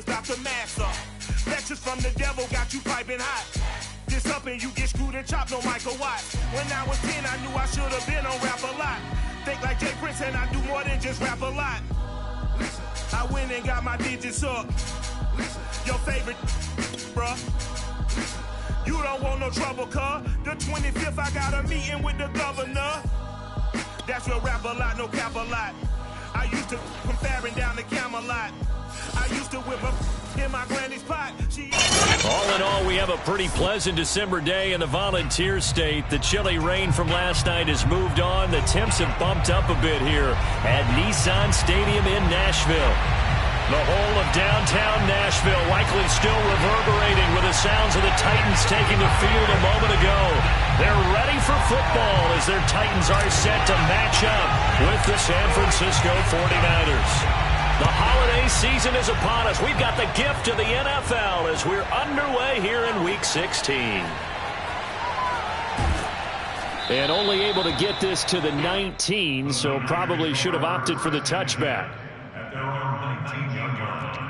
boys about to mash up. Lectures from the devil got you piping hot. This up and you get screwed and chopped, no Michael Watts. When I was 10, I knew I should have been on Rap a Lot. Think like Jay Prince and I do more than just rap a lot. Listen, I went and got my digits up. Listen, your favorite, bruh. Listen, you don't want no trouble, cuz. The 25th, I got a meeting with the governor. That's your Rap a Lot, no cap a lot. I used to from Farron down to Camelot. I used to whip up in my granny's pot. All in all, we have a pretty pleasant December day in the Volunteer State. The chilly rain from last night has moved on. The temps have bumped up a bit here at Nissan Stadium in Nashville. The whole of downtown Nashville likely still reverberating with the sounds of the Titans taking the field a moment ago. They're ready for football as their Titans are set to match up with the San Francisco 49ers. The holiday season is upon us. We've got the gift of the NFL as we're underway here in Week 16. And only able to get this to the 19, so probably should have opted for the touchback. At their own 19-yard line.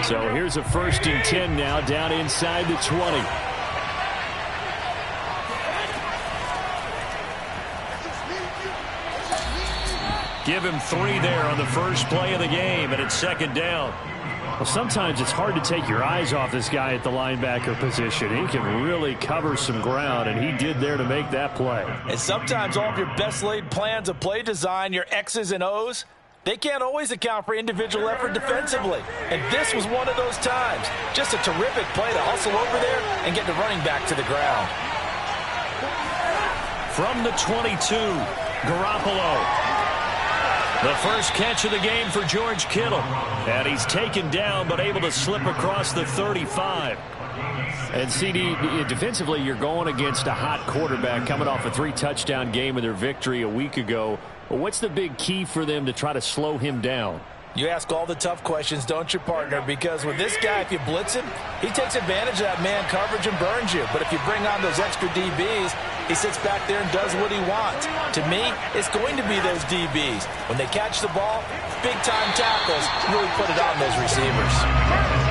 So here's a 1st and 10 now down inside the 20. Give him 3 there on the first play of the game, and it's 2nd down. Well, sometimes it's hard to take your eyes off this guy at the linebacker position. He can really cover some ground, and he did there to make that play. And sometimes all of your best laid plans of play design, your X's and O's, they can't always account for individual effort defensively. And this was one of those times. Just a terrific play to hustle over there and get the running back to the ground. From the 22, Garoppolo. The first catch of the game for George Kittle. And he's taken down but able to slip across the 35. And CD, defensively, you're going against a hot quarterback coming off a 3-touchdown game in their victory a week ago. What's the big key for them to try to slow him down? You ask all the tough questions, don't you, partner? Because with this guy, if you blitz him, he takes advantage of that man coverage and burns you. But if you bring on those extra DBs, he sits back there and does what he wants. To me, it's going to be those DBs. When they catch the ball, big-time tackles really put it on those receivers.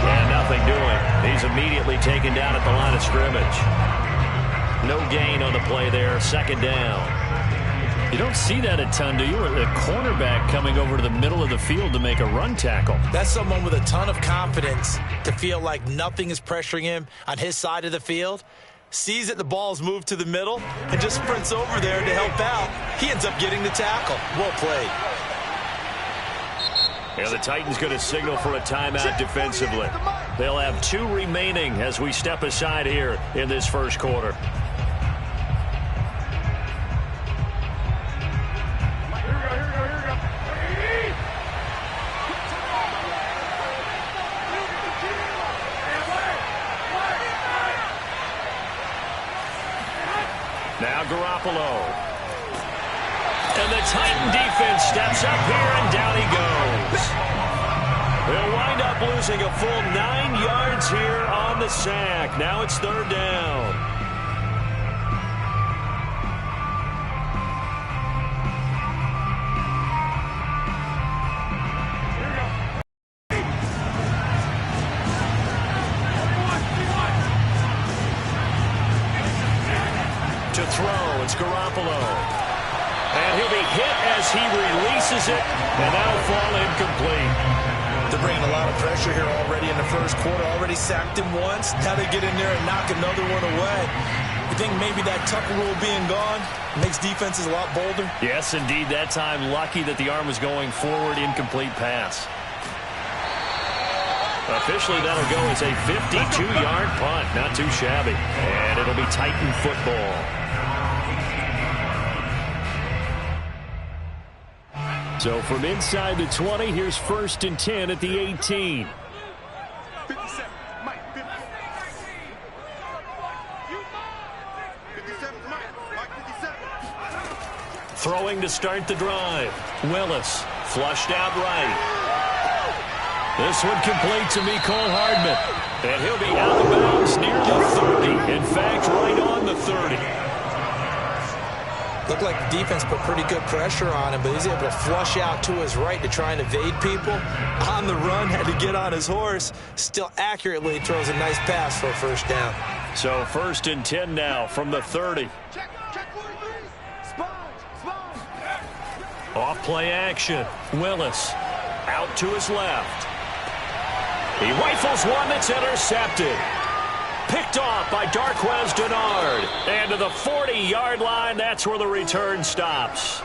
And nothing doing. He's immediately taken down at the line of scrimmage. No gain on the play there, 2nd down. You don't see that a ton, do you? A cornerback coming over to the middle of the field to make a run tackle. That's someone with a ton of confidence to feel like nothing is pressuring him on his side of the field. Sees that the ball's moved to the middle and just sprints over there to help out. He ends up getting the tackle. Well played. Yeah, the Titans going to signal for a timeout defensively. They'll have 2 remaining as we step aside here in this first quarter. Now Garoppolo. And the Titan defense steps up here, and down he goes. They'll wind up losing a full 9 yards here on the sack. Now it's 3rd down. To throw, it's Garoppolo. And he'll be hit as he releases it, and that'll fall incomplete. They're bringing a lot of pressure here already in the first quarter. Already sacked him once. Now they get in there and knock another one away. You think maybe that Tucker rule being gone makes defenses a lot bolder? Yes, indeed. That time, lucky that the arm was going forward, incomplete pass. Officially, that'll go as a 52-yard punt. Not too shabby. And it'll be Titan football. So from inside the 20, here's 1st and 10 at the 18. 57, Mike, 57. Mike, 57. Throwing to start the drive. Willis flushed out right. This one complete to Mecole Hardman. And he'll be out of bounds near the 30. In fact, right on the 30. Looked like the defense put pretty good pressure on him, but he's able to flush out to his right to try and evade people. On the run, had to get on his horse. Still accurately throws a nice pass for a first down. So 1st and 10 now from the 30. Off play action. Willis out to his left. He rifles one that's intercepted. Picked off by Darquez Dennard. And to the 40-yard line, that's where the return stops.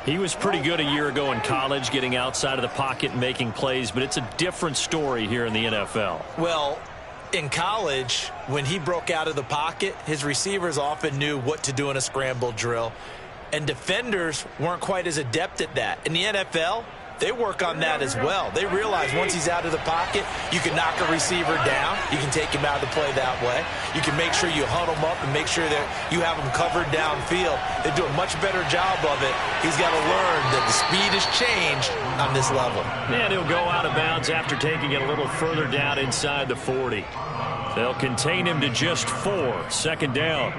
He was pretty good a year ago in college, getting outside of the pocket and making plays, but it's a different story here in the NFL. Well, in college, when he broke out of the pocket, his receivers often knew what to do in a scramble drill, and defenders weren't quite as adept at that. In the NFL, they work on that as well. They realize once he's out of the pocket, you can knock a receiver down. You can take him out of the play that way. You can make sure you huddle him up and make sure that you have him covered downfield. They do a much better job of it. He's got to learn that the speed has changed on this level. And he'll go out of bounds after taking it a little further down inside the 40. They'll contain him to just 4. 2nd down.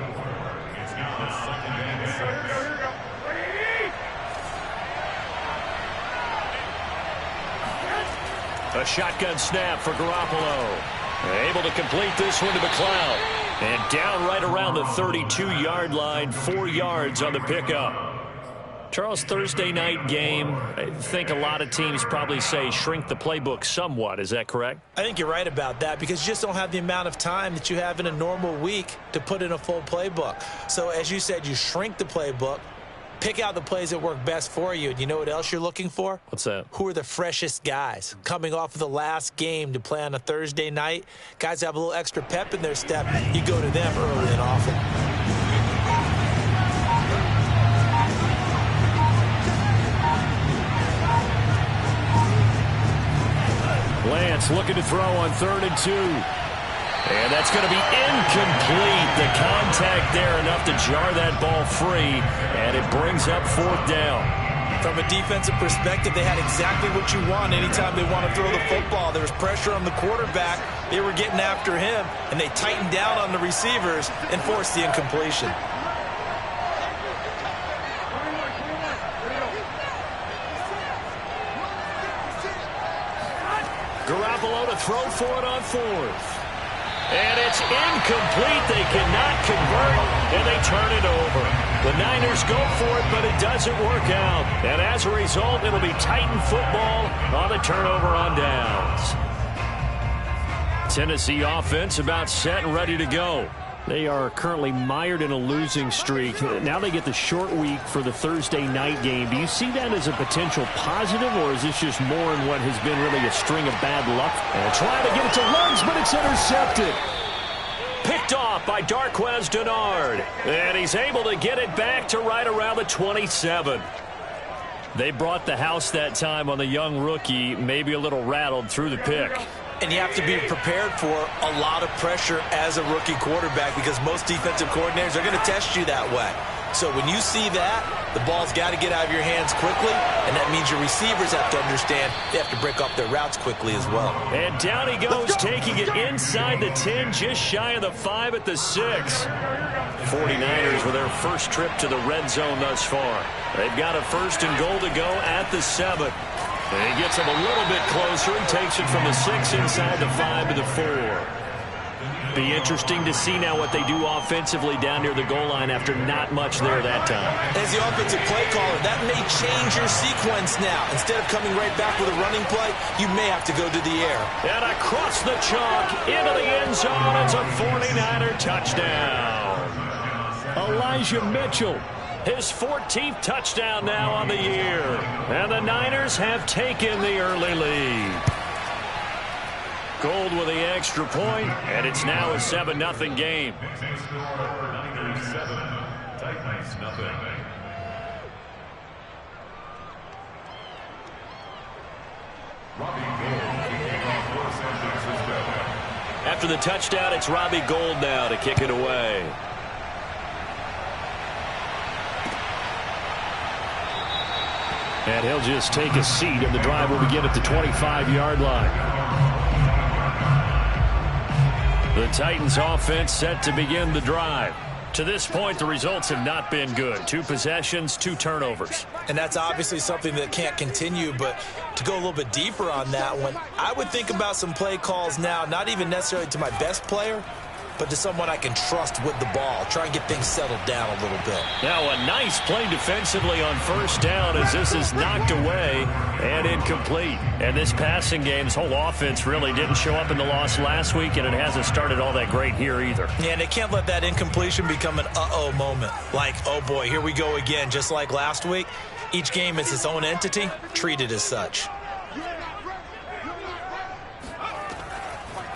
A shotgun snap for Garoppolo. Able to complete this one to McLeod. And down right around the 32-yard line, 4 yards on the pickup. Charles, Thursday night game, I think a lot of teams probably say shrink the playbook somewhat. Is that correct? I think you're right about that because you just don't have the amount of time that you have in a normal week to put in a full playbook. So as you said, you shrink the playbook. Pick out the plays that work best for you. And you know what else you're looking for? What's that? Who are the freshest guys? Coming off of the last game to play on a Thursday night, guys have a little extra pep in their step. You go to them early and often. Lance looking to throw on 3rd and 2. And that's going to be incomplete. The contact there enough to jar that ball free, and it brings up 4th down. From a defensive perspective, they had exactly what you want anytime they want to throw the football. There was pressure on the quarterback. They were getting after him, and they tightened down on the receivers and forced the incompletion. Garoppolo to throw for it on 4th. And it's incomplete. They cannot convert, and they turn it over. The Niners go for it, but it doesn't work out. And as a result, it'll be Titan football on the turnover on downs. Tennessee offense about set and ready to go. They are currently mired in a losing streak. Now they get the short week for the Thursday night game. Do you see that as a potential positive, or is this just more in what has been really a string of bad luck? And trying to get it to Ruggs, but it's intercepted. Picked off by Darquez Dennard. And he's able to get it back to right around the 27. They brought the house that time on the young rookie, maybe a little rattled through the pick. And you have to be prepared for a lot of pressure as a rookie quarterback because most defensive coordinators are going to test you that way. So when you see that, the ball's got to get out of your hands quickly, and that means your receivers have to understand they have to break up their routes quickly as well. And down he goes, taking it inside the 10, just shy of the 5 at the 6. 49ers with their first trip to the red zone thus far. They've got a 1st and goal to go at the 7. And he gets him a little bit closer and takes it from the 6 inside the 5 to the 4. Be interesting to see now what they do offensively down near the goal line after not much there that time. As the offensive play caller, that may change your sequence now. Instead of coming right back with a running play, you may have to go to the air. And across the chalk into the end zone. It's a 49er touchdown. Elijah Mitchell. His 14th touchdown now on the year. And the Niners have taken the early lead. Gold with the extra point, and it's now a 7-0 game. After the touchdown, it's Robbie Gould now to kick it away. And he'll just take a seat, and the drive will begin at the 25-yard line. The Titans offense set to begin the drive. To this point, the results have not been good. 2 possessions, 2 turnovers. And that's obviously something that can't continue, but to go a little bit deeper on that one, I would think about some play calls now, not even necessarily to my best player, but to someone I can trust with the ball. Try and get things settled down a little bit. Now a nice play defensively on first down as this is knocked away and incomplete. And this passing game's whole offense really didn't show up in the loss last week, and it hasn't started all that great here either. Yeah, and they can't let that incompletion become an uh-oh moment. Like, oh boy, here we go again, just like last week. Each game is its own entity, treated as such.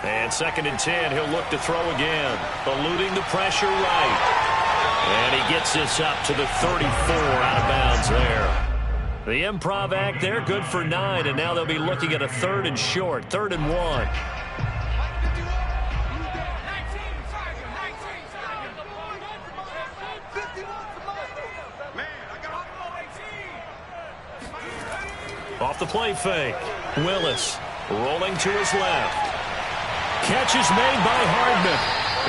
And 2nd and 10, he'll look to throw again. Eluding the pressure right. And he gets this up to the 34, out of bounds there. The improv act there, good for 9, and now they'll be looking at a 3rd and short, 3rd and 1. Off the play fake. Willis rolling to his left. Catch is made by Hardman.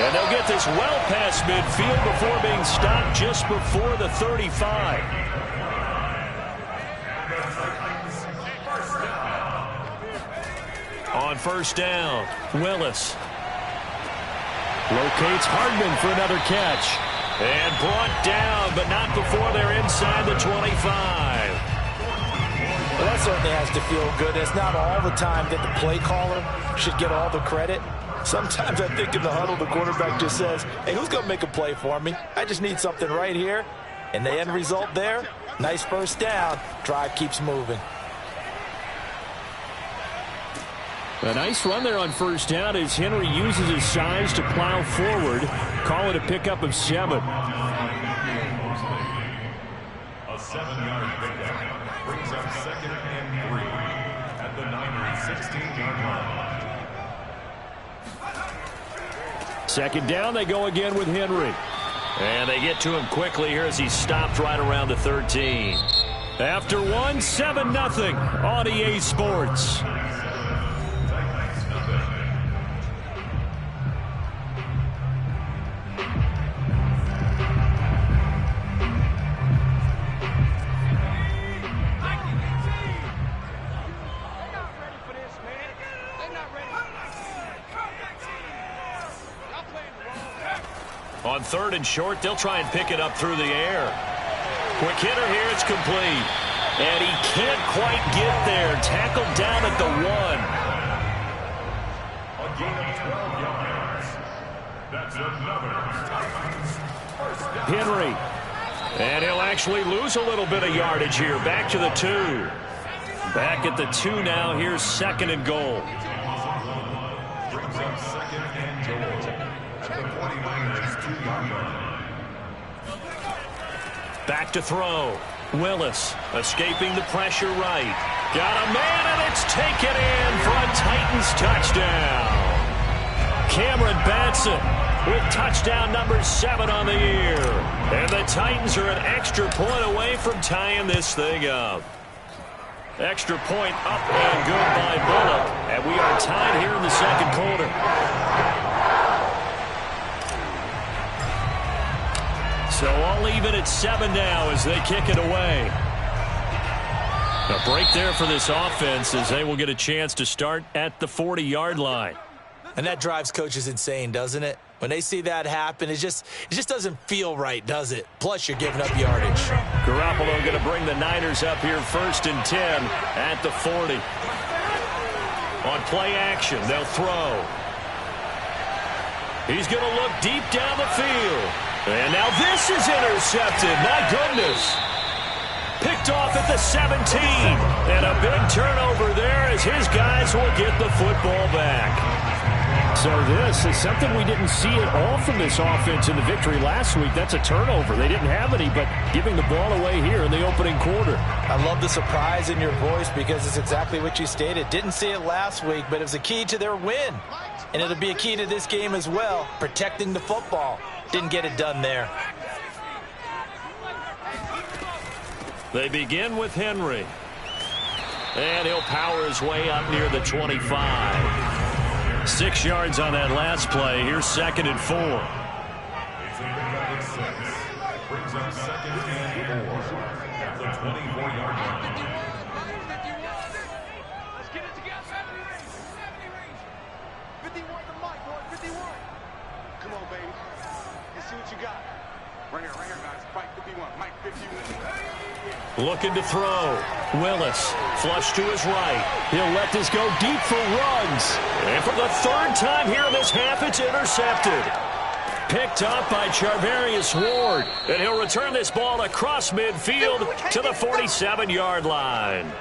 And they'll get this well past midfield before being stopped just before the 35. On first down, Willis locates Hardman for another catch. And brought down, but not before they're inside the 25. Well, that certainly has to feel good. It's not all the time that the play caller should get all the credit. Sometimes I think in the huddle, the quarterback just says, hey, who's going to make a play for me? I just need something right here. And the end result there, nice first down. Drive keeps moving. A nice run there on first down as Henry uses his size to plow forward. Call it a pickup of 7. A 7-yard pickup brings up 2nd and 3 at the Niners' 16-yard line. 2nd down, they go again with Henry. And they get to him quickly here as he's stopped right around the 13. After 1, 7-0 on EA Sports. On 3rd and short, they'll try and pick it up through the air. Quick hitter here, it's complete. And he can't quite get there. Tackled down at the 1. A gain of 12 yards. That's another first down. Henry. And he'll actually lose a little bit of yardage here. Back to the 2. Back at the 2 now. Here's 2nd and goal. Brings up 2nd and goal at the 49ers' 2-yard line. Back to throw. Willis escaping the pressure right. Got a man, and it's taken in for a Titans touchdown. Cameron Batson with touchdown number 7 on the year. And the Titans are an extra point away from tying this thing up. Extra point up and good by Bullock. And we are tied here in the 2nd quarter. So all even at 7 now as they kick it away. A break there for this offense as they will get a chance to start at the 40-yard line. And that drives coaches insane, doesn't it? When they see that happen, it just doesn't feel right, does it? Plus, you're giving up yardage. Garoppolo going to bring the Niners up here 1st and 10 at the 40. On play action, they'll throw. He's going to look deep down the field. And now this is intercepted. My goodness. Picked off at the 17. And a big turnover there as his guys will get the football back. So this is something we didn't see at all from this offense in the victory last week. That's a turnover. They didn't have any, but giving the ball away here in the opening quarter. I love the surprise in your voice because it's exactly what you stated. Didn't see it last week, but it was a key to their win. And it'll be a key to this game as well, protecting the football. Didn't get it done there. They begin with Henry. And he'll power his way up near the 25. 6 yards on that last play. Here's 2nd and 4. Brings up 2nd and 4 at the 24-yard line. Let's get it together. 70 range. 51 the mic, boy. 51. Come on, baby. Let's see what you got. Right here, guys. Fight 51. Mike 51. Looking to throw. Willis, flush to his right. He'll let this go deep for runs. And for the 3rd time here in this half, it's intercepted. Picked up by Charvarius Ward. And he'll return this ball across midfield to the 47-yard line.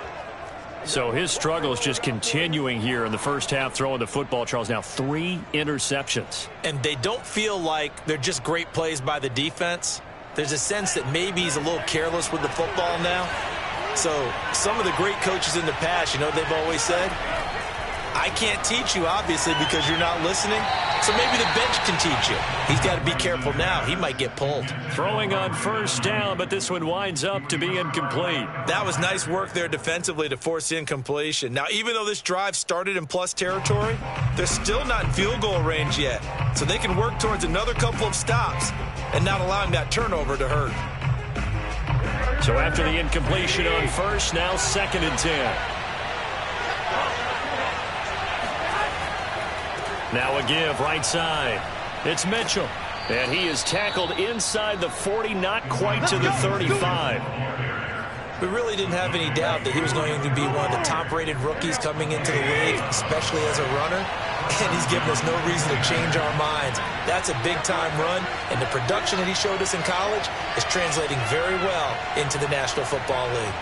So his struggle is just continuing here in the first half, throwing the football, Charles. Now 3 interceptions. And they don't feel like they're just great plays by the defense. There's a sense that maybe he's a little careless with the football now. So some of the great coaches in the past, you know, they've always said, I can't teach you, obviously, because you're not listening. So maybe the bench can teach you. He's got to be careful now. He might get pulled. Throwing on 1st down, but this one winds up to be incomplete. That was nice work there defensively to force incompletion. Now, even though this drive started in plus territory, they're still not in field goal range yet. So they can work towards another couple of stops and not allowing that turnover to hurt. So after the incompletion on 1st, now 2nd and 10. Now a give right side. It's Mitchell. And he is tackled inside the 40, not quite to the 35. We really didn't have any doubt that he was going to be one of the top-rated rookies coming into the league, especially as a runner. And he's given us no reason to change our minds. That's a big-time run, and the production that he showed us in college is translating very well into the National Football League.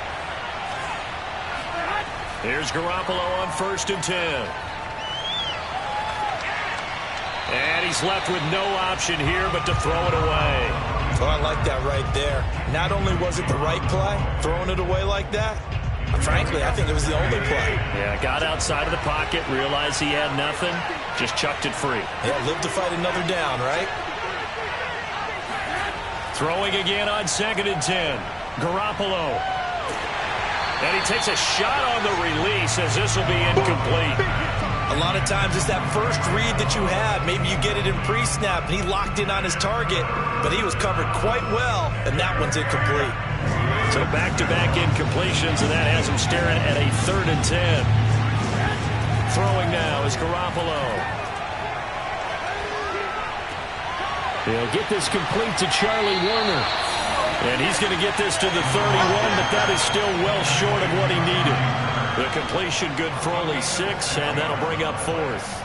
Here's Garoppolo on 1st and 10. And he's left with no option here but to throw it away. Oh, I like that right there. Not only was it the right play, throwing it away like that, frankly, I think it was the only play. Yeah, got outside of the pocket, realized he had nothing, just chucked it free. Yeah, live to fight another down, right? Throwing again on 2nd and 10. Garoppolo. And he takes a shot on the release as this will be incomplete. A lot of times it's that first read that you have. Maybe you get it in pre-snap, and he locked in on his target, but he was covered quite well, and that one's incomplete. So back-to-back incompletions, and that has him staring at a 3rd and 10. Throwing now is Garoppolo. He'll get this complete to Charlie Warner. And he's going to get this to the 31, but that is still well short of what he needed. The completion good for only 6, and that'll bring up 4th.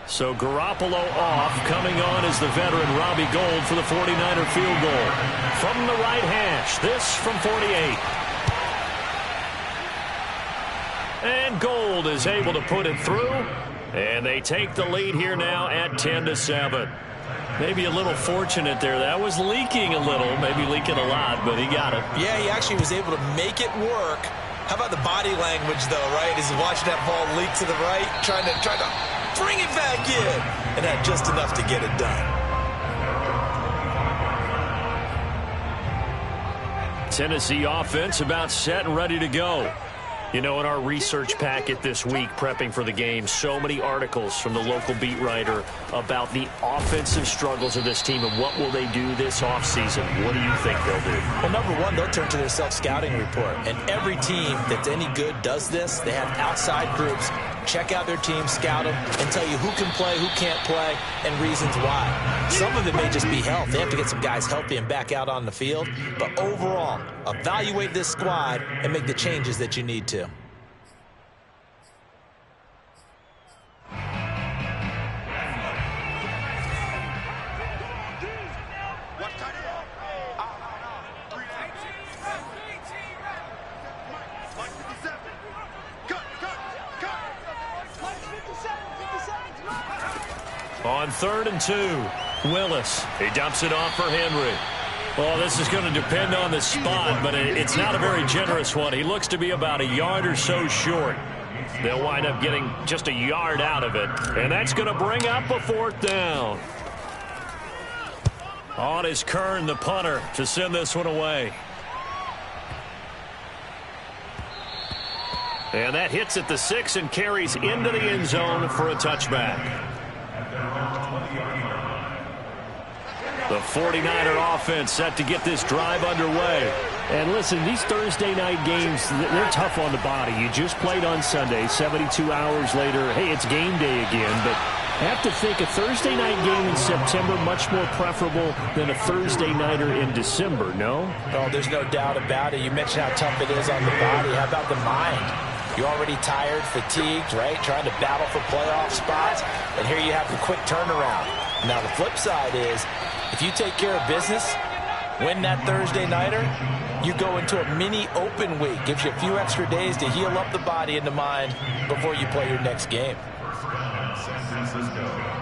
So Garoppolo off. Coming on is the veteran Robbie Gould for the 49er field goal. From the right hash, this from 48. And Gould is able to put it through. And they take the lead here now at 10-7. Maybe a little fortunate there. That was leaking a little, maybe leaking a lot, but he got it. Yeah, he actually was able to make it work. How about the body language, though, right? As he's watching that ball leak to the right, trying to bring it back in, and had just enough to get it done. Tennessee offense about set and ready to go. You know, in our research packet this week, prepping for the game, so many articles from the local beat writer about the offensive struggles of this team and what will they do this offseason. What do you think they'll do? Well, number one, they'll turn to their self-scouting report. And every team that's any good does this. They have outside groups check out their team, scout them, and tell you who can play, who can't play, and reasons why. Some of it may just be health. They have to get some guys healthy and back out on the field. But overall, evaluate this squad and make the changes that you need to. On 3rd and 2, Willis. He dumps it off for Henry. Well, this is going to depend on the spot, but it's not a very generous one. He looks to be about a yard or so short. They'll wind up getting just a yard out of it. And that's going to bring up a 4th down. On is Kern, the punter, to send this one away. And that hits at the 6 and carries into the end zone for a touchback. The 49er offense set to get this drive underway. And listen, these Thursday night games, they're tough on the body. You just played on Sunday, 72 hours later, hey, it's game day again. But I have to think a Thursday night game in September much more preferable than a Thursday nighter in December, no? Oh, there's no doubt about it. You mentioned how tough it is on the body. How about the mind? You're already tired, fatigued, right? Trying to battle for playoff spots. And here you have the quick turnaround. Now, the flip side is, if you take care of business, win that Thursday nighter, you go into a mini open week. Gives you a few extra days to heal up the body and the mind before you play your next game. San Francisco.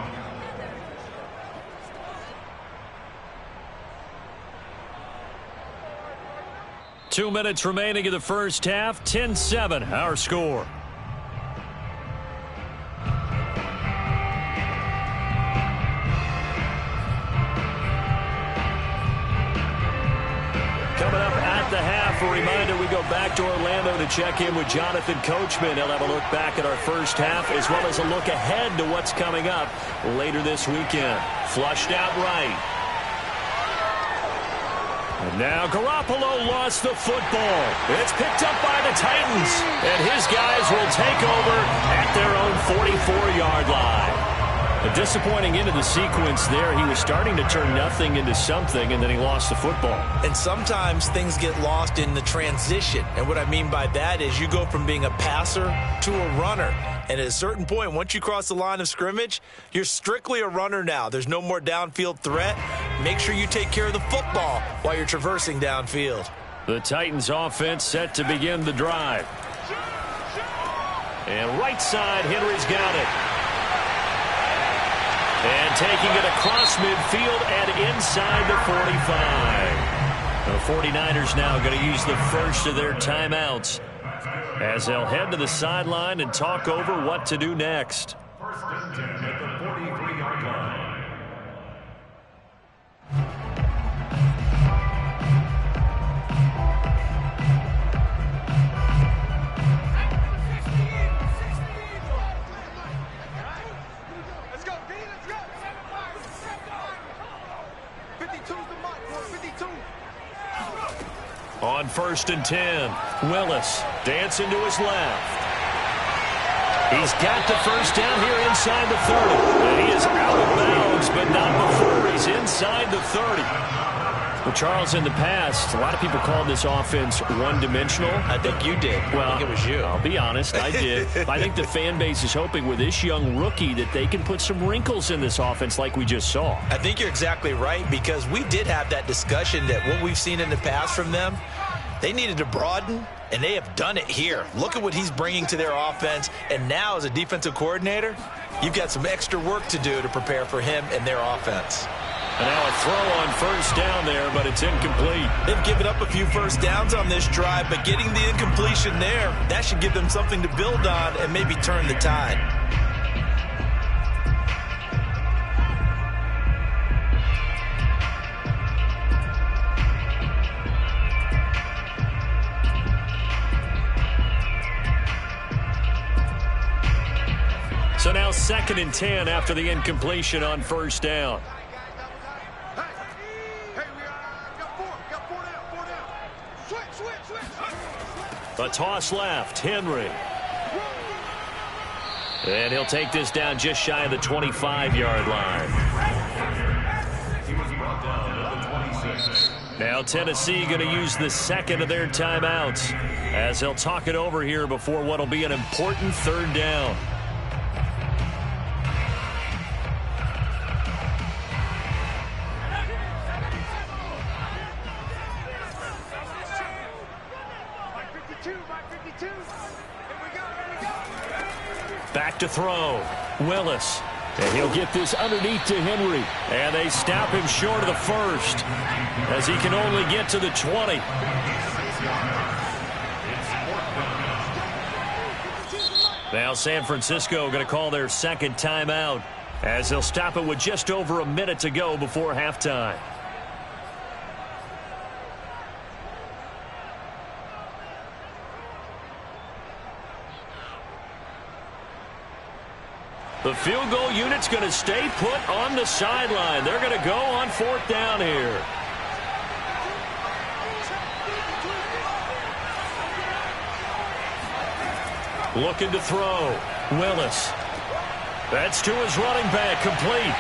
2 minutes remaining in the first half. 10-7, our score. Coming up at the half, a reminder we go back to Orlando to check in with Jonathan Coachman. He'll have a look back at our first half as well as a look ahead to what's coming up later this weekend. Flushed out right. And now Garoppolo lost the football. It's picked up by the Titans. And his guys will take over at their own 44-yard line. A disappointing end of the sequence there. He was starting to turn nothing into something, and then he lost the football. And sometimes things get lost in the transition. And what I mean by that is you go from being a passer to a runner. And at a certain point, once you cross the line of scrimmage, you're strictly a runner now. There's no more downfield threat. Make sure you take care of the football while you're traversing downfield. The Titans offense set to begin the drive. And right side, Henry's got it. And taking it across midfield and inside the 45. The 49ers now going to use the first of their timeouts as they'll head to the sideline and talk over what to do next. First and 10 at the 43-yard line. Let's go, D, let's go. 52's the mark, boy, 52. On first and 10, Willis dancing to his left. He's got the first down here inside the 30. And he is out of bounds, but not before he's inside the 30. Well, Charles, in the past, a lot of people called this offense one-dimensional. I think you did. Well, I think it was you. I'll be honest, I did. I think the fan base is hoping with this young rookie that they can put some wrinkles in this offense like we just saw. I think you're exactly right, because we did have that discussion that what we've seen in the past from them, they needed to broaden, and they have done it here. Look at what he's bringing to their offense, and now as a defensive coordinator, you've got some extra work to do to prepare for him and their offense. And now a throw on first down there, but it's incomplete. They've given up a few first downs on this drive, but getting the incompletion there, that should give them something to build on and maybe turn the tide. So now 2nd and 10 after the incompletion on first down. A toss left, Henry. And he'll take this down just shy of the 25-yard line. He was brought down at the 26. Now Tennessee going to use the second of their timeouts as they'll talk it over here before what will be an important 3rd down. Back to throw. Willis. And he'll get this underneath to Henry. And they stop him short of the first as he can only get to the 20. Now San Francisco going to call their second timeout as they'll stop it with just over a minute to go before halftime. The field goal unit's going to stay put on the sideline. They're going to go on fourth down here. Looking to throw. Willis. That's to his running back, complete.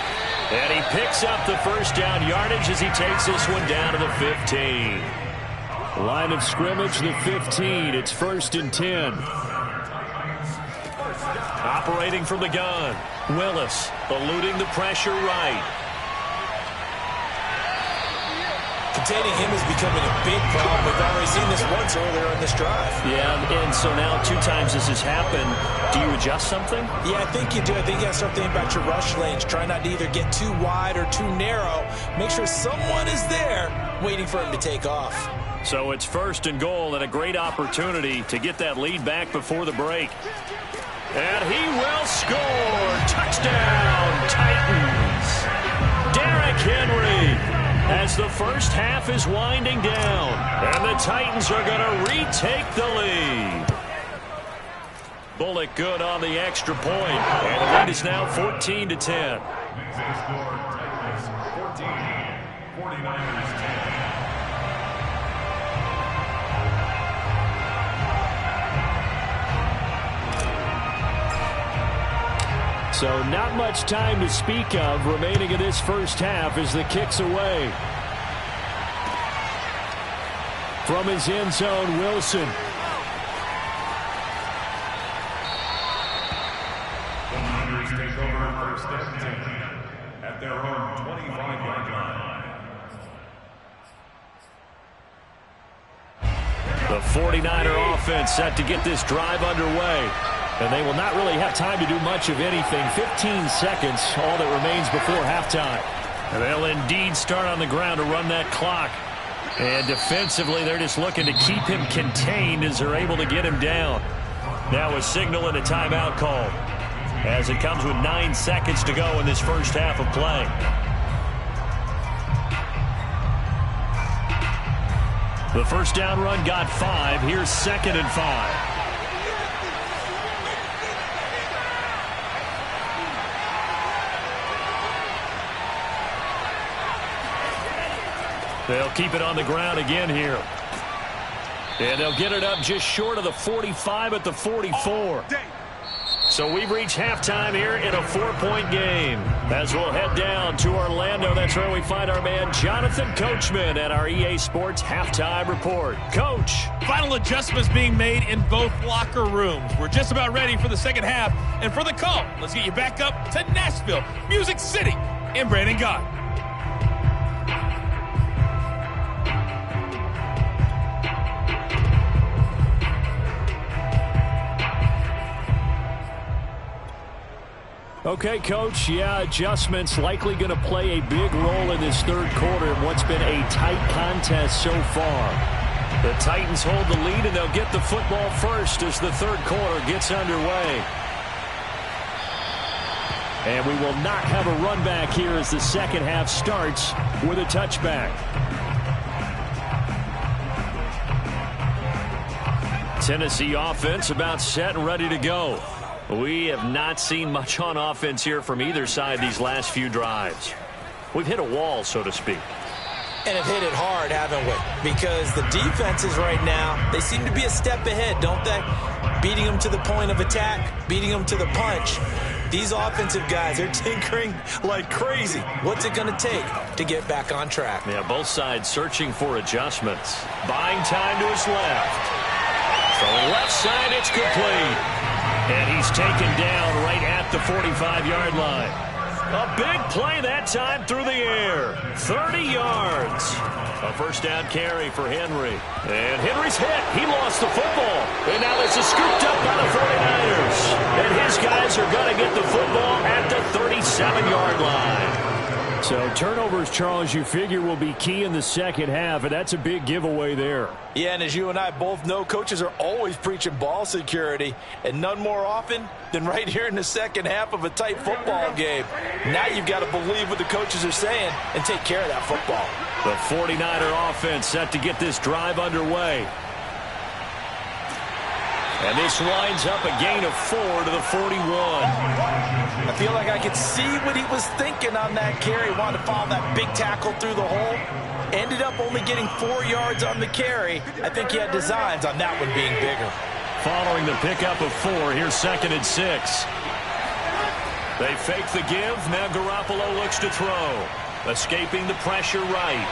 And he picks up the first down yardage as he takes this one down to the 15. Line of scrimmage, the 15. It's 1st and 10. Operating from the gun. Willis eluding the pressure right. Containing him is becoming a big problem. We've already seen this once earlier in this drive. Yeah, and so now 2 times this has happened. Do you adjust something? Yeah, I think you do. I think you got to start thinking about your rush lanes. Try not to either get too wide or too narrow. Make sure someone is there waiting for him to take off. So it's 1st and goal and a great opportunity to get that lead back before the break. And he will score. Touchdown, Titans. Derrick Henry. As the first half is winding down, and the Titans are going to retake the lead. Bullock good on the extra point, and the lead is now 14-10. Mid-score, Titans 14, 49ers 10. So not much time to speak of remaining in this first half as the kick's away. From his end zone, Wilson. The Niners take over 1st and 10 at their own 25-yard line. The 49er offense set to get this drive underway. And they will not really have time to do much of anything. 15 seconds, all that remains before halftime. And they'll indeed start on the ground to run that clock. And defensively, they're just looking to keep him contained as they're able to get him down. Now a signal and a timeout call as it comes with 9 seconds to go in this first half of play. The first down run got 5. Here's 2nd and 5. They'll keep it on the ground again here. And they'll get it up just short of the 45 at the 44. So we've reached halftime here in a 4-point game. As we'll head down to Orlando, that's where we find our man Jonathan Coachman at our EA Sports Halftime Report. Coach. Final adjustments being made in both locker rooms. We're just about ready for the second half. And for the call, let's get you back up to Nashville, Music City, and Brandon Gott. Okay, Coach, yeah, adjustments likely going to play a big role in this third quarter in what's been a tight contest so far. The Titans hold the lead, and they'll get the football first as the third quarter gets underway. And we will not have a run back here as the second half starts with a touchback. Tennessee offense about set and ready to go. We have not seen much on offense here from either side these last few drives. We've hit a wall, so to speak. And have hit it hard, haven't we? Because the defenses right now, they seem to be a step ahead, don't they? Beating them to the point of attack, beating them to the punch. These offensive guys, they're tinkering like crazy. What's it going to take to get back on track? Yeah, both sides searching for adjustments. Buying time to his left. From the left side, it's complete. And he's taken down right at the 45-yard line. A big play that time through the air. 30 yards. A first down carry for Henry. And Henry's hit. He lost the football. And now this is scooped up by the 49ers. And his guys are going to get the football at the 37-yard line. So turnovers, Charles, you figure will be key in the second half, and that's a big giveaway there. Yeah, and as you and I both know, coaches are always preaching ball security, and none more often than right here in the second half of a tight football game. Now you've got to believe what the coaches are saying and take care of that football. The 49er offense set to get this drive underway. And this winds up a gain of 4 to the 41. I feel like I could see what he was thinking on that carry. Wanted to follow that big tackle through the hole. Ended up only getting 4 yards on the carry. I think he had designs on that one being bigger. Following the pickup of 4, here's 2nd and 6. They fake the give. Now Garoppolo looks to throw. Escaping the pressure right.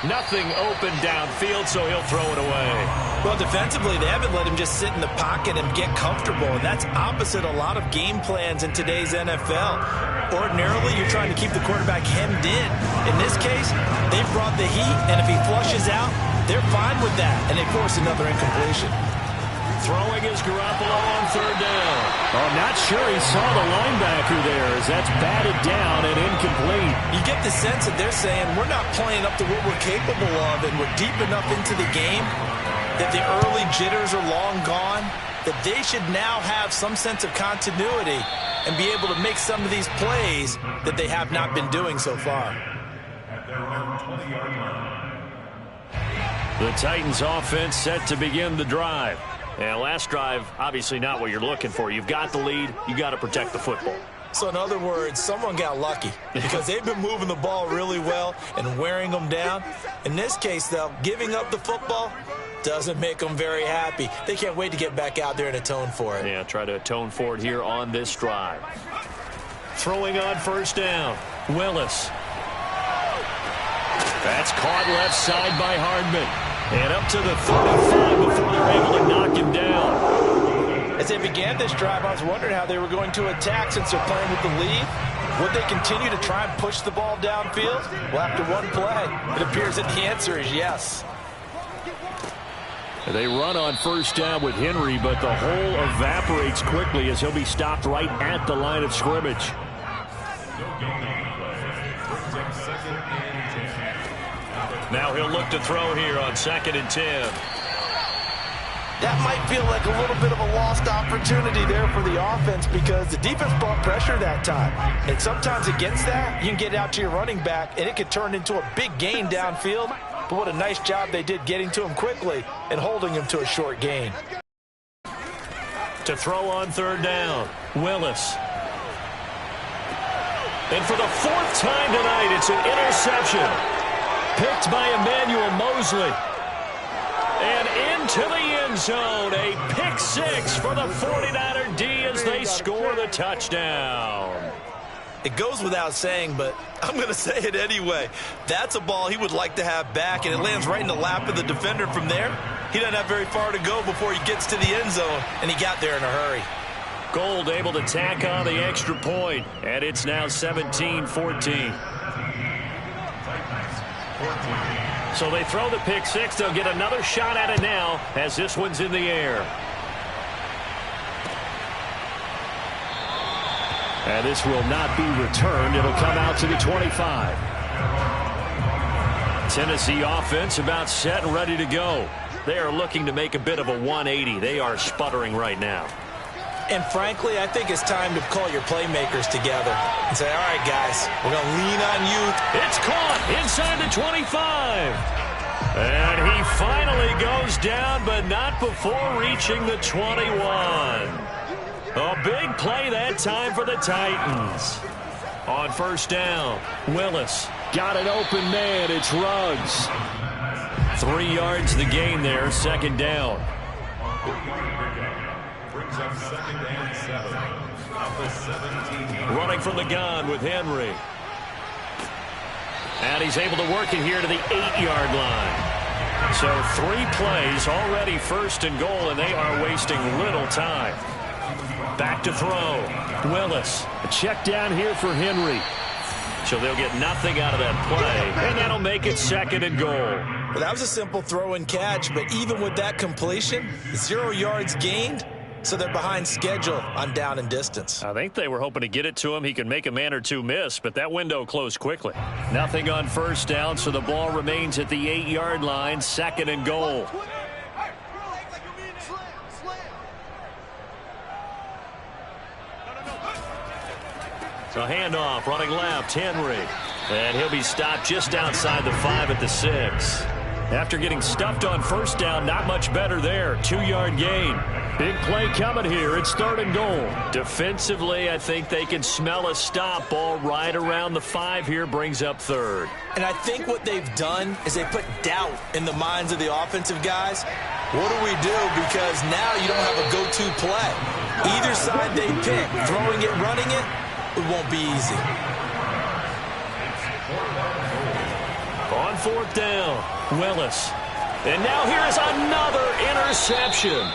Nothing open downfield, so he'll throw it away. Well, defensively, they haven't let him just sit in the pocket and get comfortable, and that's opposite a lot of game plans in today's NFL. Ordinarily, you're trying to keep the quarterback hemmed in. In this case, they brought the heat, and if he flushes out, they're fine with that, and they force another incompletion. Throwing is Garoppolo on 3rd down. Oh, I'm not sure he saw the linebacker there as that's batted down and incomplete. You get the sense that they're saying we're not playing up to what we're capable of, and we're deep enough into the game that the early jitters are long gone, that they should now have some sense of continuity and be able to make some of these plays that they have not been doing so far. At their own 20-yard line. The Titans offense set to begin the drive. And last drive, obviously not what you're looking for. You've got the lead. You got to protect the football. So in other words, someone got lucky because they've been moving the ball really well and wearing them down. In this case, though, giving up the football doesn't make them very happy. They can't wait to get back out there and atone for it. Yeah, try to atone for it here on this drive. Throwing on 1st down. Willis. That's caught left side by Hardman. And up to the 35 before they're able to knock him down. As they began this drive, I was wondering how they were going to attack since they're playing with the lead. Would they continue to try and push the ball downfield? Well, after one play, it appears that the answer is yes. They run on 1st down with Henry, but the hole evaporates quickly as he'll be stopped right at the line of scrimmage. Now he'll look to throw here on 2nd and 10. That might feel like a little bit of a lost opportunity there for the offense because the defense brought pressure that time. And sometimes against that, you can get out to your running back, and it could turn into a big gain downfield. But what a nice job they did getting to him quickly and holding him to a short gain. To throw on 3rd down, Willis. And for the 4th time tonight, it's an interception. Picked by Emmanuel Mosley. And into the end zone. A pick 6 for the 49er D as they score the touchdown. It goes without saying, but I'm going to say it anyway. That's a ball he would like to have back, and it lands right in the lap of the defender from there. He doesn't have very far to go before he gets to the end zone, and he got there in a hurry. Gold able to tack on the extra point, and it's now 17-14. So they throw the pick 6. They'll get another shot at it now as this one's in the air. And this will not be returned. It'll come out to the 25. Tennessee offense about set and ready to go. They are looking to make a bit of a 180. They are sputtering right now. And frankly, I think it's time to call your playmakers together and say, all right, guys, we're going to lean on you. It's caught inside the 25. And he finally goes down, but not before reaching the 21. A big play that time for the Titans. On 1st down, Willis got an open man. It's Ruggs. 3 yards the gain there, 2nd down. Brings up 2nd and 7 at the 17. Running from the gun with Henry. And he's able to work it here to the 8-yard line. So 3 plays already 1st and goal, and they are wasting little time. Back to throw. Willis. A check down here for Henry. So they'll get nothing out of that play, and that'll make it 2nd and goal. Well, that was a simple throw and catch, but even with that completion, 0 yards gained, so they're behind schedule on down and distance. I think they were hoping to get it to him. He could make a man or two miss, but that window closed quickly. Nothing on first down, so the ball remains at the 8-yard line, 2nd and goal. So handoff, running left, Henry. And he'll be stopped just outside the 5 at the 6. After getting stuffed on first down, not much better there. 2-yard gain. Big play coming here. It's 3rd and goal. Defensively, I think they can smell a stop. Ball right around the 5 here, brings up 3rd. And I think what they've done is they put doubt in the minds of the offensive guys. What do we do? Because now you don't have a go-to play. Either side they pick, throwing it, running it, it won't be easy. On 4th down, Willis. And now here's another interception.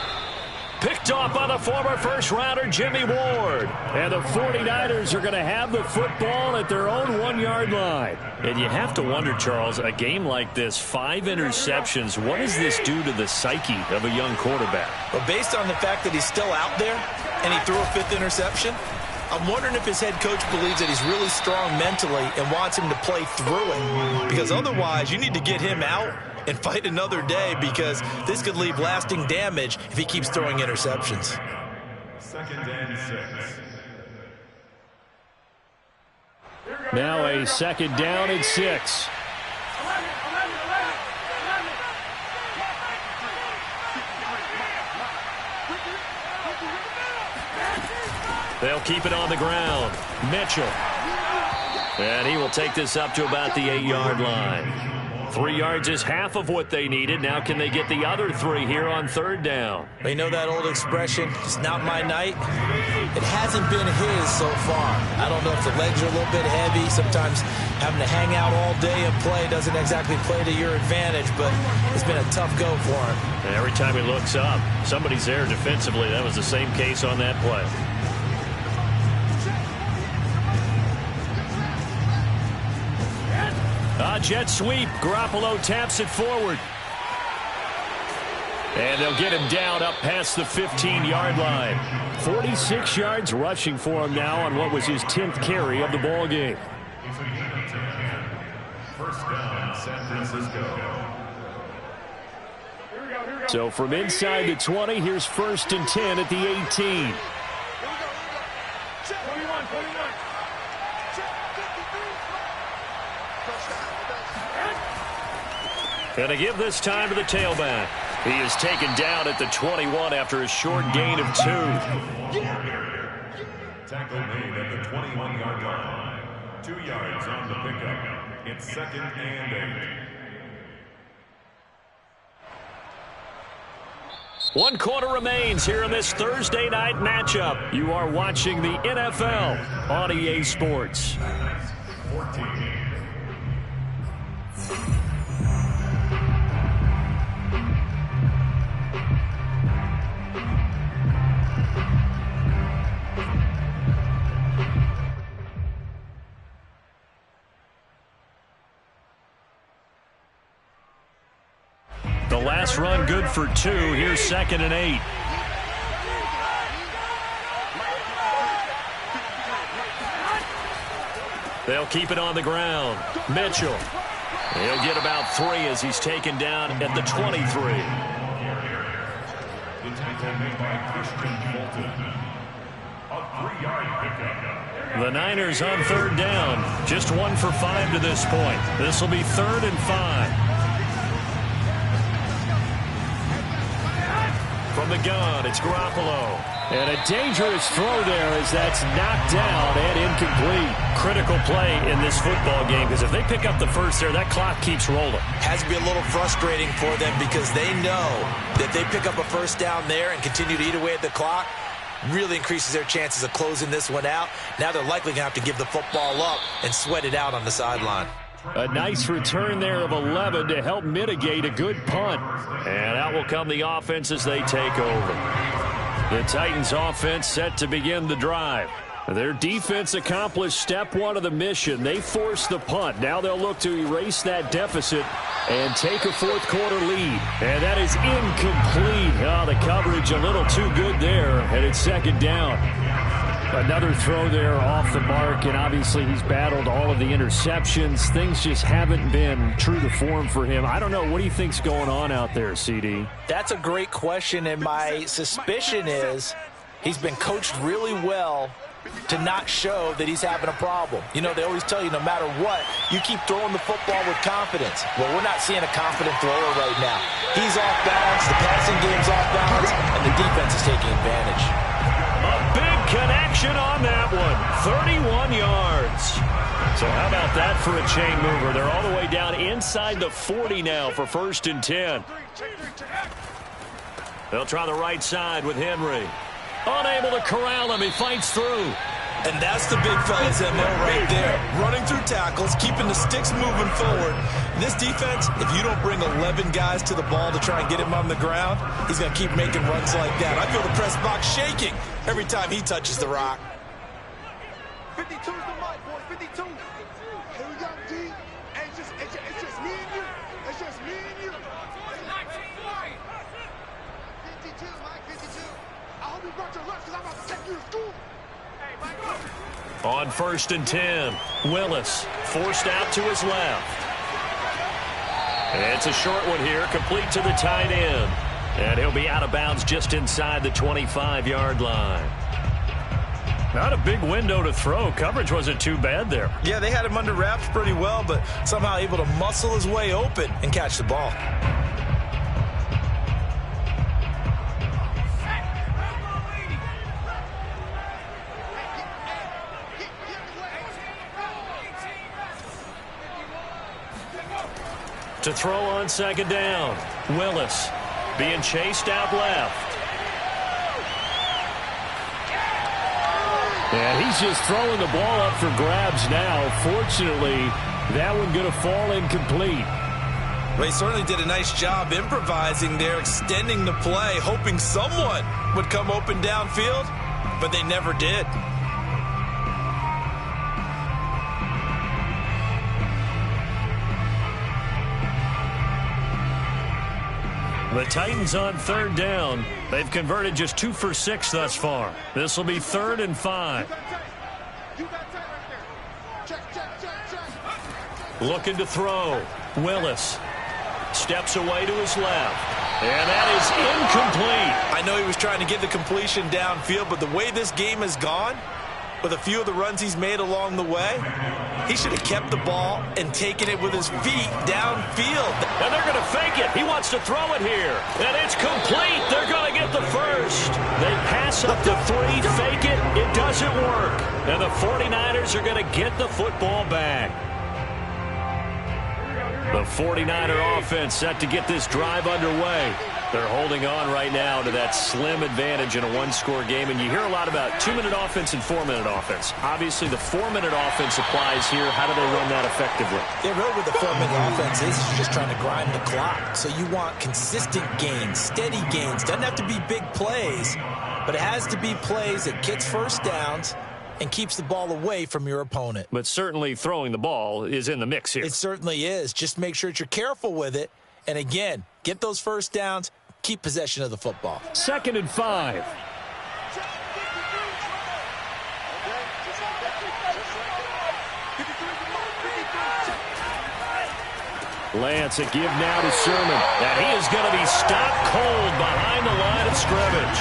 Picked off by the former first-rounder Jimmy Ward. And the 49ers are going to have the football at their own 1-yard line. And you have to wonder, Charles, a game like this, 5 interceptions, what does this do to the psyche of a young quarterback? But based on the fact that he's still out there and he threw a 5th interception, I'm wondering if his head coach believes that he's really strong mentally and wants him to play through it. Because otherwise, you need to get him out and fight another day, because this could leave lasting damage if he keeps throwing interceptions. 2nd and 6. Now a 2nd down and 6. They'll keep it on the ground. Mitchell. And he will take this up to about the 8-yard line. 3 yards is half of what they needed. Now can they get the other 3 here on 3rd down? You know that old expression, it's not my night? It hasn't been his so far. I don't know if the legs are a little bit heavy. Sometimes having to hang out all day and play doesn't exactly play to your advantage, but it's been a tough go for him. And every time he looks up, somebody's there defensively. That was the same case on that play. Jet sweep. Garoppolo taps it forward. And they'll get him down up past the 15-yard line. 46 yards rushing for him now on what was his 10th carry of the ball game. First down, San Francisco. So from inside the 20, here's 1st and 10 at the 18. Going to give this time to the tailback. He is taken down at the 21 after a short gain of 2. Tackle made at the 21-yard line. 2 yards on the pickup. It's 2nd and 8. 1 quarter remains here in this Thursday night matchup. You are watching the NFL on EA Sports. 14. The last run good for 2. Here's 2nd and 8. They'll keep it on the ground. Mitchell. He'll get about 3 as he's taken down at the 23. The tackle made by Christian Fulton. A 3-yard pickup. The Niners on 3rd down. Just 1 for 5 to this point. This will be 3rd and 5. From the gun, it's Garoppolo. And a dangerous throw there as that's knocked down and incomplete. Critical play in this football game, because if they pick up the first there, that clock keeps rolling. Has to be a little frustrating for them, because they know that they pick up a first down there and continue to eat away at the clock, really increases their chances of closing this one out. Now they're likely going to have to give the football up and sweat it out on the sideline. A nice return there of 11 to help mitigate a good punt. And out will come the offense as they take over. The Titans offense set to begin the drive. Their defense accomplished step one of the mission. They forced the punt. Now they'll look to erase that deficit and take a fourth quarter lead. And that is incomplete. Oh, the coverage a little too good there, and it's second down. Another throw there off the mark, and obviously he's battled all of the interceptions. Things just haven't been true to form for him. I don't know. What do you think's going on out there, CD? That's a great question, and my suspicion is he's been coached really well to not show that he's having a problem. You know, they always tell you no matter what, you keep throwing the football with confidence. Well, we're not seeing a confident thrower right now. He's off balance, the passing game's off balance, and the defense is taking advantage. A big connection on that one. 31 yards. So how about that for a chain mover? They're all the way down inside the 40 now for 1st and 10. They'll try the right side with Henry. Unable to corral him. He fights through. And that's the big fella's MO right there. Running through tackles, keeping the sticks moving forward. This defense, if you don't bring 11 guys to the ball to try and get him on the ground, he's going to keep making runs like that. I feel the press box shaking every time he touches the rock. 52's the mic, boy. 52. Here we go, D. It's just me and you. It's just me and you. 52, Mike, 52. I hope you brought your lunch because I'm about to take you to school. Hey, Mike. On 1st and 10, Willis forced out to his left. It's a short one here, complete to the tight end. And he'll be out of bounds just inside the 25-yard line. Not a big window to throw. Coverage wasn't too bad there. Yeah, they had him under wraps pretty well, but somehow able to muscle his way open and catch the ball. To throw on 2nd down, Willis being chased out left. And he's just throwing the ball up for grabs now. Fortunately, that one going to fall incomplete. Well, he certainly did a nice job improvising there, extending the play, hoping someone would come open downfield, but they never did. The Titans on 3rd down. They've converted just 2 for 6 thus far. This will be 3rd and 5. Looking to throw. Willis steps away to his left. And that is incomplete. I know he was trying to get the completion downfield, but the way this game has gone, with a few of the runs he's made along the way, he should have kept the ball and taken it with his feet downfield. And they're going to fake it. He wants to throw it here. And it's complete. They're going to get the first. They pass up to 3, fake it. It doesn't work. And the 49ers are going to get the football back. The 49er offense set to get this drive underway. They're holding on right now to that slim advantage in a one-score game. And you hear a lot about 2-minute offense and 4-minute offense. Obviously, the 4-minute offense applies here. How do they run that effectively? Yeah, really what the 4-minute offense is you're just trying to grind the clock. So you want consistent gains, steady gains. Doesn't have to be big plays, but it has to be plays that gets first downs and keeps the ball away from your opponent. But certainly throwing the ball is in the mix here. It certainly is. Just make sure that you're careful with it. And again, get those first downs, keep possession of the football. 2nd and 5. Lance, a give now to Sermon. And he is going to be stopped cold behind the line of scrimmage.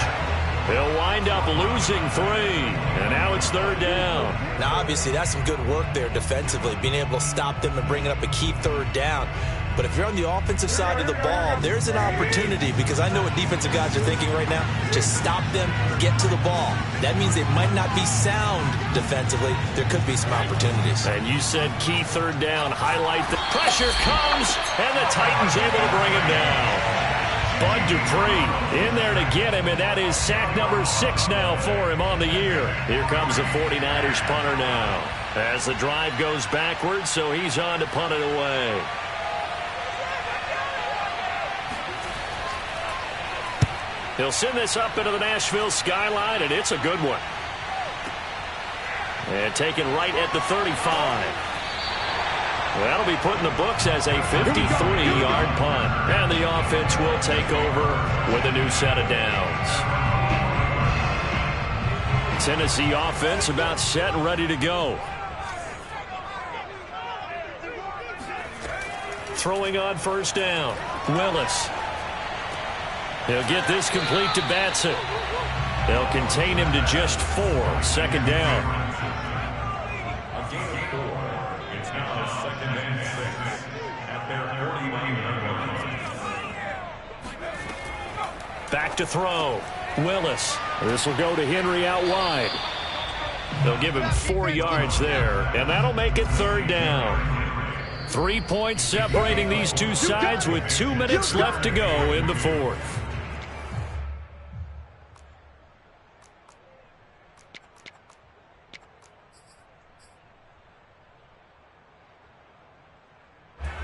He'll wind up losing 3, and now it's 3rd down. Now, obviously, that's some good work there defensively, being able to stop them and bringing up a key 3rd down. But if you're on the offensive side of the ball, there's an opportunity, because I know what defensive guys are thinking right now. Just stop them, get to the ball. That means they might not be sound defensively. There could be some opportunities. And you said key 3rd down. Highlight the pressure comes, and the Titans able to bring him down. Bud Dupree in there to get him, and that is sack number 6 now for him on the year. Here comes the 49ers punter now. As the drive goes backwards, so he's on to punt it away. He'll send this up into the Nashville skyline, and it's a good one. And taken right at the 35. That'll be put in the books as a 53-yard punt. And the offense will take over with a new set of downs. Tennessee offense about set and ready to go. Throwing on first down. Willis. He'll get this complete to Batson. They'll contain him to just 4. Second down. A gain of 4. It's now 2nd and 6 at their 49-yard line. Back to throw. Willis. This will go to Henry out wide. They'll give him 4 yards there, and that'll make it third down. 3 points separating these two sides with 2 minutes left to go in the fourth.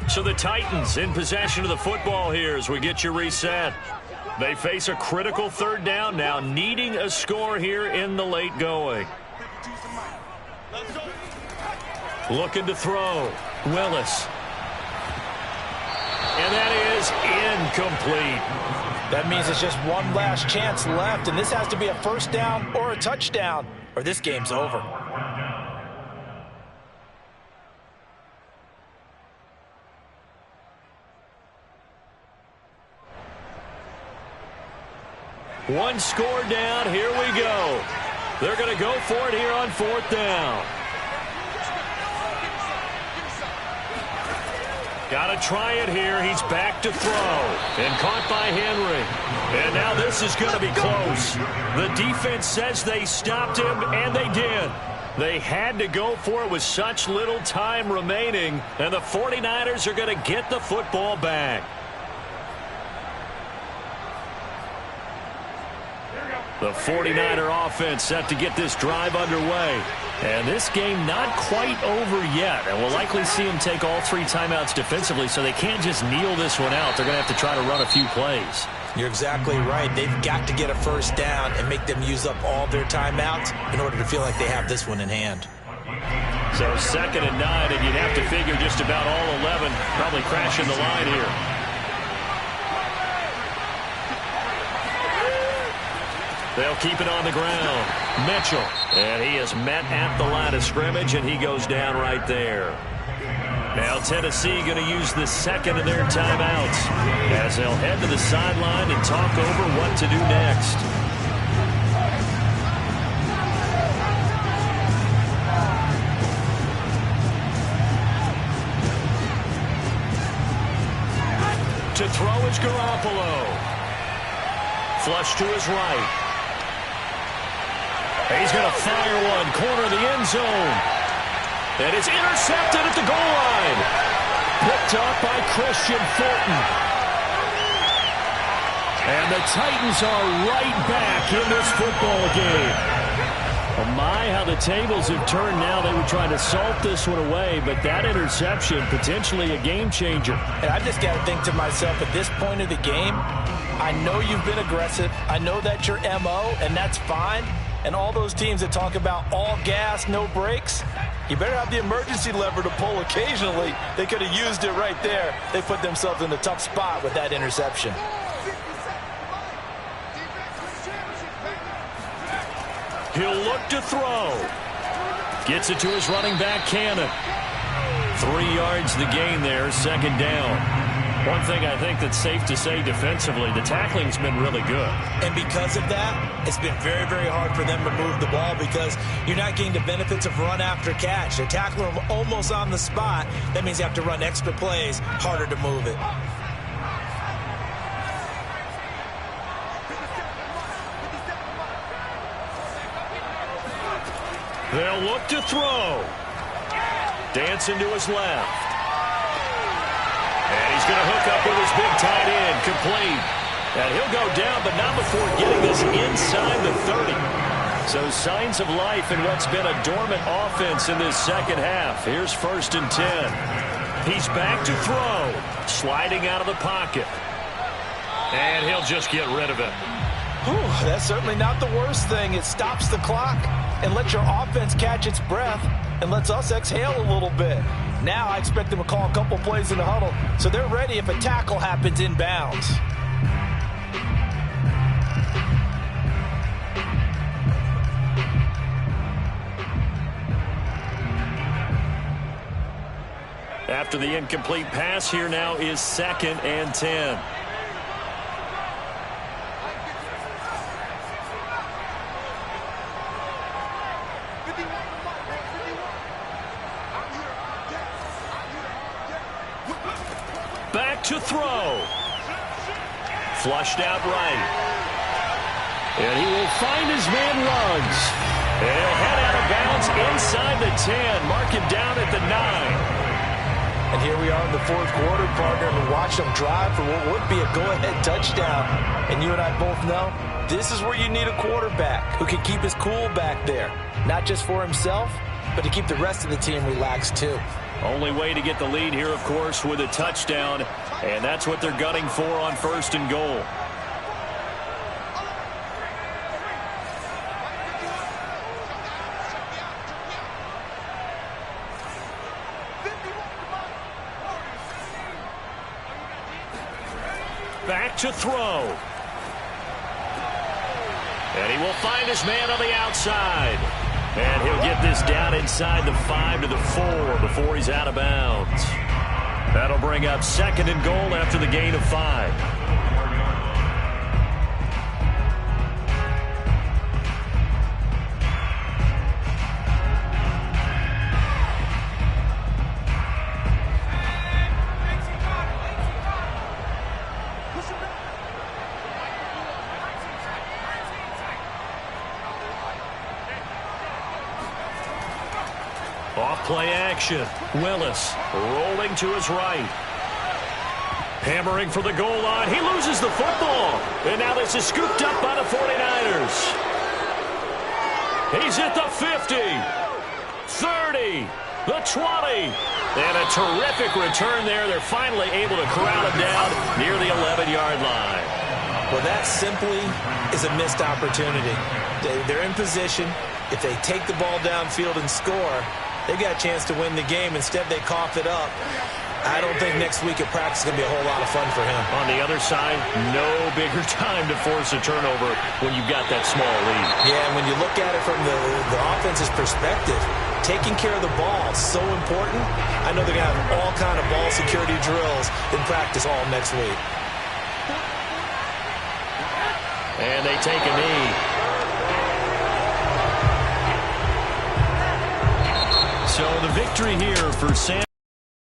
So the Titans in possession of the football here as we get you reset. They face a critical third down now, needing a score here in the late going. Looking to throw. Willis. And that is incomplete. That means it's just one last chance left, and this has to be a first down or a touchdown, or this game's over. One score down. Here we go. They're going to go for it here on fourth down. Got to try it here. He's back to throw. And caught by Henry. And now this is going to be close. The defense says they stopped him, and they did. They had to go for it with such little time remaining. And the 49ers are going to get the football back. The 49er offense set to get this drive underway. And this game not quite over yet. And we'll likely see them take all 3 timeouts defensively, so they can't just kneel this one out. They're going to have to try to run a few plays. You're exactly right. They've got to get a first down and make them use up all their timeouts in order to feel like they have this one in hand. So 2nd and 9, and you'd have to figure just about all 11 probably crashing the line here. They'll keep it on the ground. Mitchell. And he is met at the line of scrimmage, and he goes down right there. Now Tennessee going to use the second of their timeouts as they'll head to the sideline and talk over what to do next. To throw is Garoppolo. Flush to his right. He's going to fire one, corner of the end zone. And it's intercepted at the goal line. Picked up by Christian Fulton. And the Titans are right back in this football game. Oh my, how the tables have turned now. They were trying to salt this one away, but that interception, potentially a game changer. And I just got to think to myself, at this point of the game, I know you've been aggressive. I know that's your MO, and that's fine. And all those teams that talk about all gas, no brakes, you better have the emergency lever to pull occasionally. They could have used it right there. They put themselves in a tough spot with that interception. He'll look to throw. Gets it to his running back, Cannon. 3 yards the gain there, 2nd down. One thing I think that's safe to say defensively, the tackling's been really good. And because of that, it's been very, very hard for them to move the ball because you're not getting the benefits of run after catch. They're tackling them almost on the spot. That means you have to run extra plays, harder to move it. They'll look to throw. Dancing to his left. And he's going to hook up with his big tight end, complete. And he'll go down, but not before getting this inside the 30. So signs of life in what's been a dormant offense in this second half. Here's 1st and 10. He's back to throw. Sliding out of the pocket. And he'll just get rid of it. Whew, that's certainly not the worst thing. It stops the clock. and let your offense catch its breath and lets us exhale a little bit. Now I expect them to call a couple plays in the huddle so they're ready if a tackle happens inbounds. After the incomplete pass, here now is 2nd and 10. Back to throw. Flushed out right. And he will find his man Ruggs. And he'll head out of bounds inside the 10. Mark him down at the 9. And here we are in the 4th quarter, partner, and watch them drive for what would be a go-ahead touchdown. And you and I both know this is where you need a quarterback who can keep his cool back there. Not just for himself, but to keep the rest of the team relaxed too. Only way to get the lead here, of course, with a touchdown. And that's what they're gunning for on 1st and goal. Back to throw. And he will find his man on the outside. And he'll get this down inside the 5 to the 4 before he's out of bounds. That'll bring up 2nd and goal after the gain of 5. Off-play action. Willis rolling to his right. Hammering for the goal line. He loses the football. And now this is scooped up by the 49ers. He's at the 50. 30. The 20. And a terrific return there. They're finally able to corral him down near the 11-yard line. Well, that simply is a missed opportunity. They're in position. If they take the ball downfield and score, they've got a chance to win the game. Instead, they cough it up. I don't think next week at practice is going to be a whole lot of fun for him. On the other side, no bigger time to force a turnover when you've got that small lead. Yeah, and when you look at it from the offense's perspective, taking care of the ball is so important. I know they're going to have all kind of ball security drills in practice all next week. And they take a knee. So the victory here for San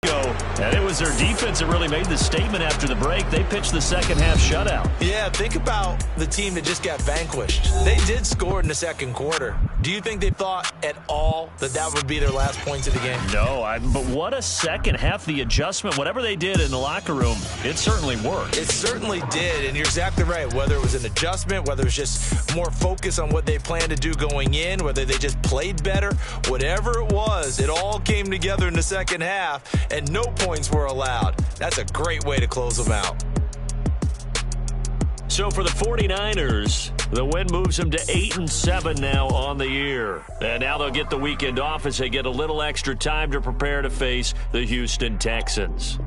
Diego, and it was their defense that really made the statement after the break. They pitched the second half shutout. Yeah, think about the team that just got vanquished. They did score in the 2nd quarter. Do you think they thought at all that that would be their last points of the game? No, but what a second half. The adjustment, whatever they did in the locker room, it certainly worked. It certainly did, and you're exactly right. Whether it was an adjustment, whether it was just more focus on what they planned to do going in, whether they just played better, whatever it was, it all came together in the second half, and no points were allowed. That's a great way to close them out. So for the 49ers, the win moves them to 8-7 now on the year. And now they'll get the weekend off as they get a little extra time to prepare to face the Houston Texans.